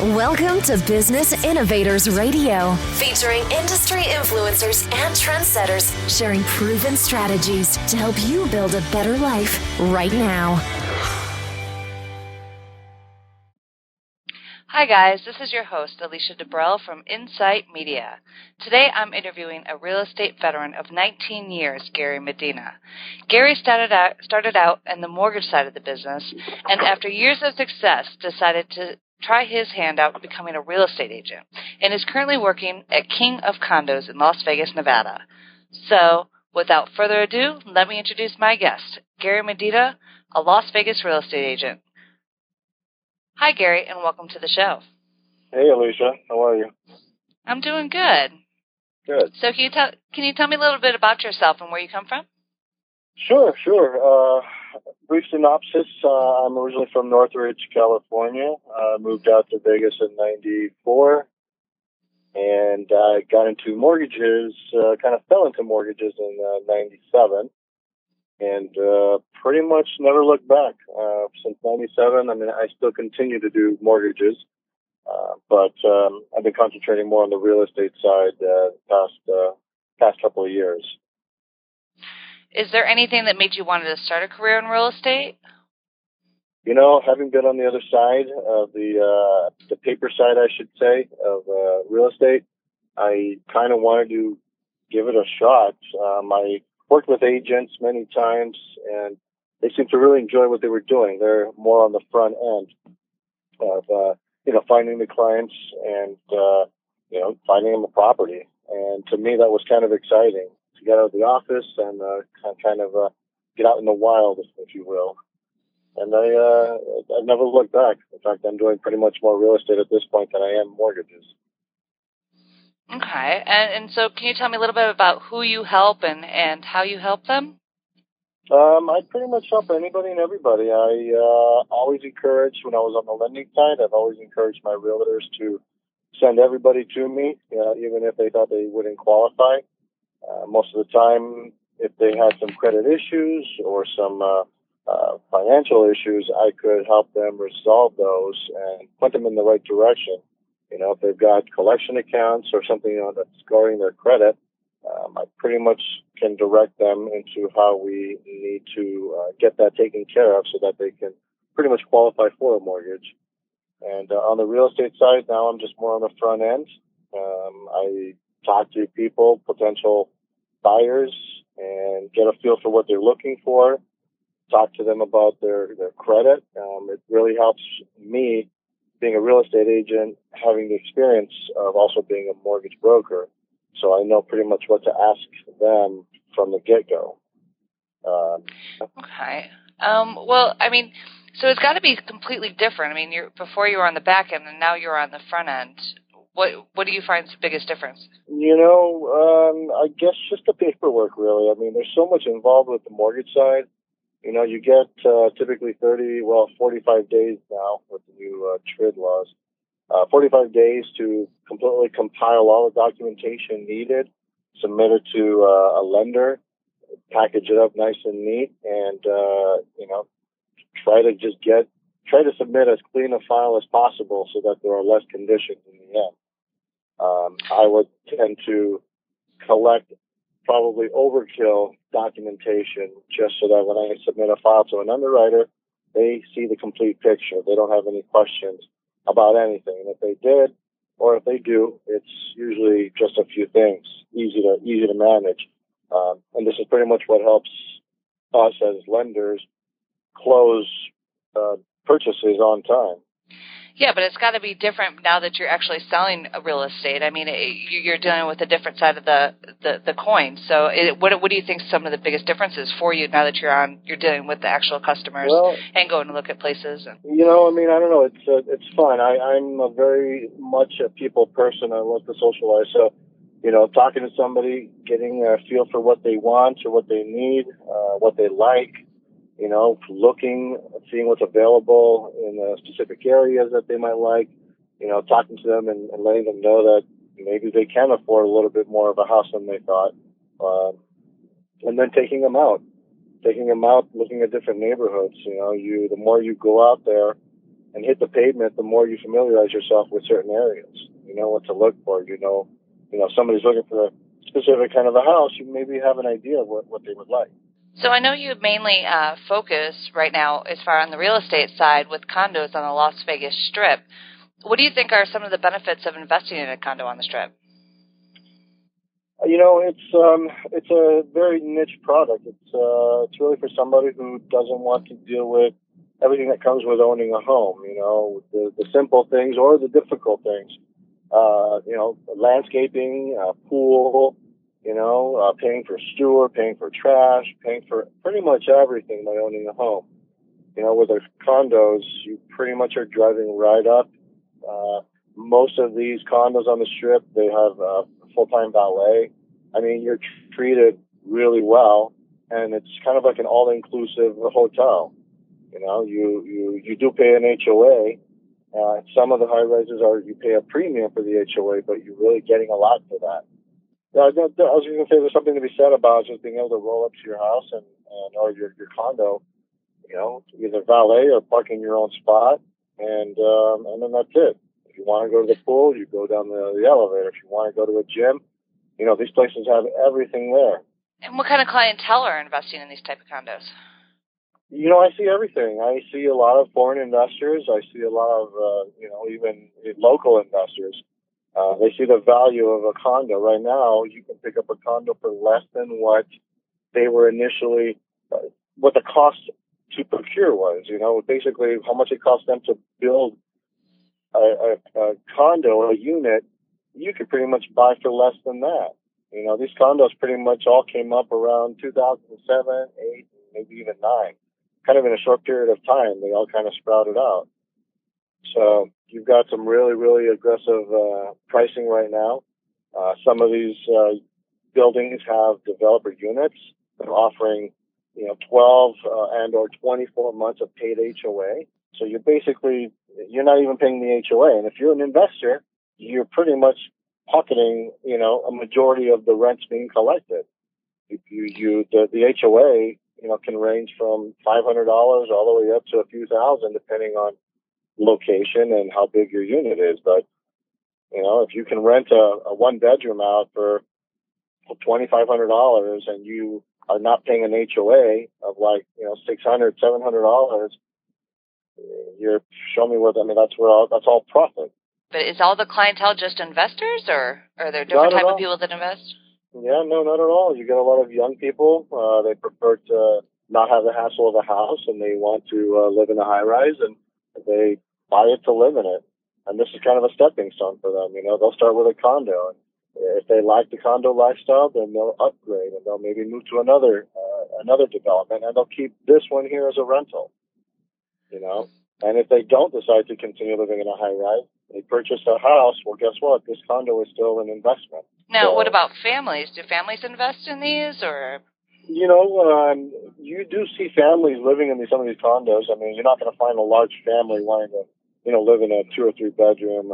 Welcome to Business Innovators Radio, featuring industry influencers and trendsetters sharing proven strategies to help you build a better life right now. Hi guys, this is your host, Alicia Debrell from Insight Media. Today I'm interviewing a real estate veteran of 19 years, Gary Medina. Gary started out in the mortgage side of the business, and after years of success decided to try his hand out becoming a real estate agent, and is currently working at King of Condos in Las Vegas, Nevada. So, without further ado, let me introduce my guest, Gary Medina, a Las Vegas real estate agent. Hi, Gary, and welcome to the show. Hey, Alicia. How are you? I'm doing good. Good. So can you tell me a little bit about yourself and where you come from? Sure. Brief synopsis. I'm originally from Northridge, California. Moved out to Vegas in '94, and I got into mortgages, kind of fell into mortgages in '97, and pretty much never looked back. Since '97, I mean, I still continue to do mortgages, but I've been concentrating more on the real estate side the past couple of years. Is there anything that made you want to start a career in real estate? You know, having been on the other side of the paper side, I should say, of real estate, I kind of wanted to give it a shot. I worked with agents many times, and they seemed to really enjoy what they were doing. They're more on the front end of, finding the clients and, finding them a property. And to me, that was kind of exciting to get out of the office and get out in the wild, if you will. And I've never looked back. In fact, I'm doing pretty much more real estate at this point than I am mortgages. Okay. And so can you tell me a little bit about who you help and how you help them? I pretty much help anybody and everybody. I always encourage, when I was on the lending side, I've always encouraged my realtors to send everybody to me, even if they thought they wouldn't qualify. Most of the time, if they had some credit issues or some financial issues, I could help them resolve those and point them in the right direction. You know, if they've got collection accounts or something that's scoring their credit, I pretty much can direct them into how we need to get that taken care of so that they can pretty much qualify for a mortgage. And on the real estate side, now I'm just more on the front end. I talk to people, potential buyers, and get a feel for what they're looking for, talk to them about their credit. It really helps me, being a real estate agent, having the experience of also being a mortgage broker. So I know pretty much what to ask them from the get-go. Okay. Well, I mean, so it's got to be completely different. I mean, before you were on the back end and now you're on the front end. What do you find is the biggest difference? You know, I guess just the paperwork, really. I mean, there's so much involved with the mortgage side. You know, you get typically 45 days now with the new TRID laws. 45 days to completely compile all the documentation needed, submit it to a lender, package it up nice and neat, and, try to submit as clean a file as possible so that there are less conditions in the end. I would tend to collect probably overkill documentation just so that when I submit a file to an underwriter, they see the complete picture. They don't have any questions about anything. And if they did, or if they do, it's usually just a few things, easy to manage. And this is pretty much what helps us as lenders close purchases on time. Yeah, but it's got to be different now that you're actually selling real estate. I mean, you're dealing with a different side of the coin. So, what do you think some of the biggest differences for you now that you're dealing with the actual customers and going to look at places? You know, I mean, I don't know. It's fun. I'm a very much a people person. I love to socialize. So, you know, talking to somebody, getting a feel for what they want or what they need, what they like. You know, looking, seeing what's available in specific areas that they might like, you know, talking to them and letting them know that maybe they can afford a little bit more of a house than they thought. And then taking them out, looking at different neighborhoods. You know, the more you go out there, and hit the pavement, the more you familiarize yourself with certain areas. You know what to look for. If somebody's looking for a specific kind of a house, you maybe have an idea of what they would like. So I know you mainly focus right now as far on the real estate side with condos on the Las Vegas Strip. What do you think are some of the benefits of investing in a condo on the Strip? It's a very niche product. It's really for somebody who doesn't want to deal with everything that comes with owning a home. The simple things or the difficult things. Landscaping, pool. Paying for sewer, paying for trash, paying for pretty much everything by owning a home. With the condos, you pretty much are driving right up. Most of these condos on the Strip, they have full-time valet. I mean, you're treated really well, and it's kind of like an all-inclusive hotel. You do pay an HOA. Some of the high-rises you pay a premium for the HOA, but you're really getting a lot for that. I was going to say there's something to be said about just being able to roll up to your house or your condo, either valet or park in your own spot, and then that's it. If you want to go to the pool, you go down the elevator. If you want to go to a gym, these places have everything there. And what kind of clientele are investing in these type of condos? I see everything. I see a lot of foreign investors. I see a lot of, even local investors. They see the value of a condo. Right now, you can pick up a condo for less than what they were initially, what the cost to procure was. Basically how much it cost them to build a condo, a unit, you could pretty much buy for less than that. These condos pretty much all came up around 2007, 8, maybe even 9. Kind of in a short period of time, they all kind of sprouted out. So you've got some really, really aggressive pricing right now. Some of these buildings have developer units. They're offering, 12 and or 24 months of paid HOA. So you're not even paying the HOA. And if you're an investor, you're pretty much pocketing, a majority of the rents being collected. The HOA, can range from $500 all the way up to a few thousand, depending on location and how big your unit is. But if you can rent a one bedroom out for $2,500 and you are not paying an HOA of $600, $700, you're showing me that's all profit. But is all the clientele just investors, or are there different type of people that invest? Yeah, no, not at all. You get a lot of young people. They prefer to not have the hassle of a house, and they want to live in a high-rise, and they buy it to live in it. And this is kind of a stepping stone for them. They'll start with a condo. And if they like the condo lifestyle, then they'll upgrade, and they'll maybe move to another development, and they'll keep this one here as a rental. And if they don't decide to continue living in a high-rise, they purchase a house, well, guess what? This condo is still an investment. Now, what about families? Do families invest in these, or? You do see families living in some of these condos. I mean, you're not going to find a large family wanting to, live in a 2 or 3 bedroom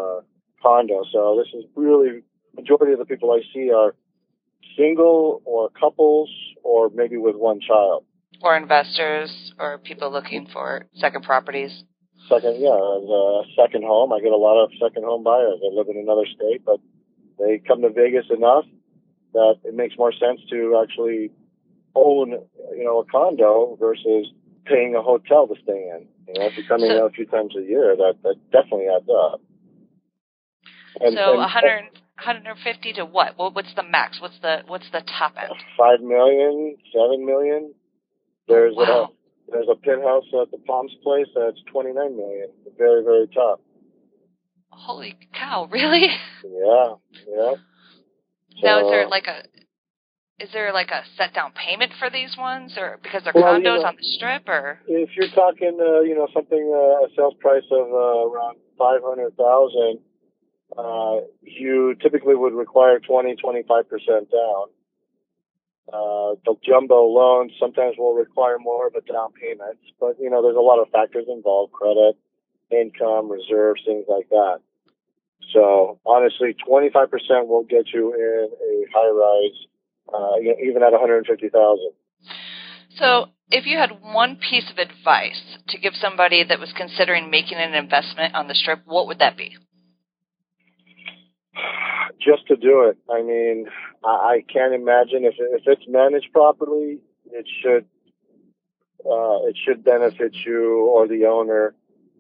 condo. So this is really, majority of the people I see are single or couples or maybe with one child. Or investors or people looking for second properties. Second home. I get a lot of second home buyers. They live in another state, but they come to Vegas enough that it makes more sense to actually own, a condo versus paying a hotel to stay in. If you're coming out a few times a year, that definitely adds up. And 150 to what? What's the max? What's the top end? 5 million, 7 million. There's a penthouse at the Palms Place that's 29 million. Very, very top. Holy cow! Really? Yeah. So, now, is there a set down payment for these ones, or because they're condos on the Strip, or? If you're talking, a sales price of around $500,000, you typically would require 25% down. The jumbo loans sometimes will require more of a down payment, but there's a lot of factors involved: credit, income, reserves, things like that. So honestly, 25% will get you in a high rise, even at $150,000. So if you had one piece of advice to give somebody that was considering making an investment on the Strip, what would that be? Just to do it. I mean, I can't imagine if it's managed properly, it should benefit you or the owner.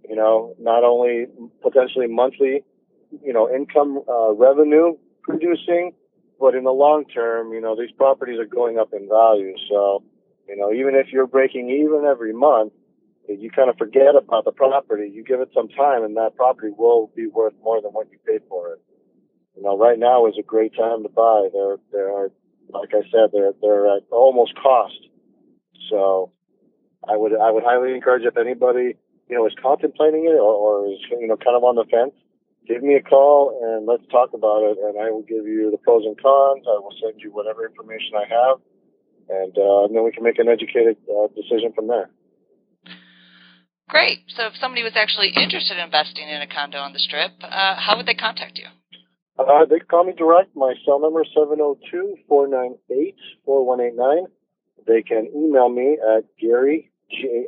You know, not only potentially monthly, income revenue producing, but in the long term, these properties are going up in value. So, even if you're breaking even every month, you kind of forget about the property. You give it some time, and that property will be worth more than what you paid for it. Right now is a great time to buy. They're like I said, they're at almost cost. So I would highly encourage, if anybody, is contemplating it or is, kind of on the fence, give me a call and let's talk about it. And I will give you the pros and cons. I will send you whatever information I have, and then we can make an educated decision from there. Great. So if somebody was actually interested in investing in a condo on the Strip, how would they contact you? They can call me direct. My cell number is 702-498-4189. They can email me at Gary, Gary,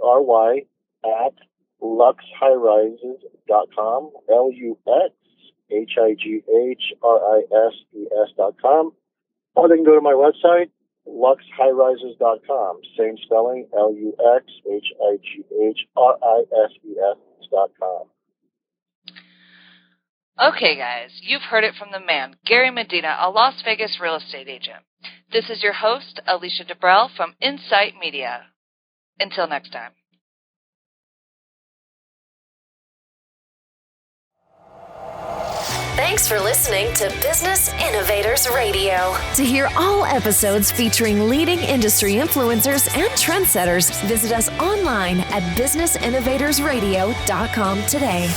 at luxhighrises.com, luxhighrises.com. Or they can go to my website, luxhighrises.com. Same spelling, luxhighrises.com. Okay, guys, you've heard it from the man, Gary Medina, a Las Vegas real estate agent. This is your host, Alicia DeBrell from Insight Media. Until next time. Thanks for listening to Business Innovators Radio. To hear all episodes featuring leading industry influencers and trendsetters, visit us online at businessinnovatorsradio.com today.